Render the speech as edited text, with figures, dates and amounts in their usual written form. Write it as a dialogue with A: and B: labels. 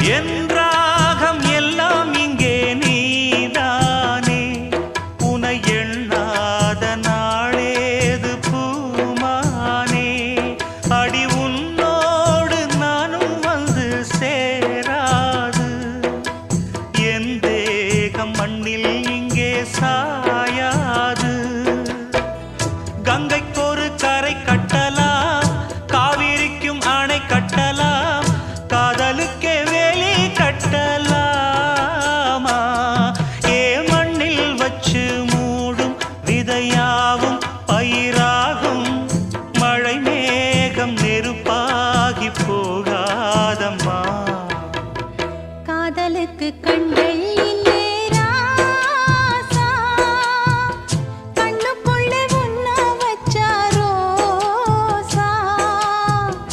A: என் ராகம் எல்லாம் இங்கே நீதானே உனை எண்ணாத நாளேது பூமானே அடி உன்னோடு நானும் வந்து சேராது என் தேகம் மண்ணில் இங்கே சாயாது கங்கைக்கொரு கரை கட்டலாம் காவிரிக்கும் அணை கட்ட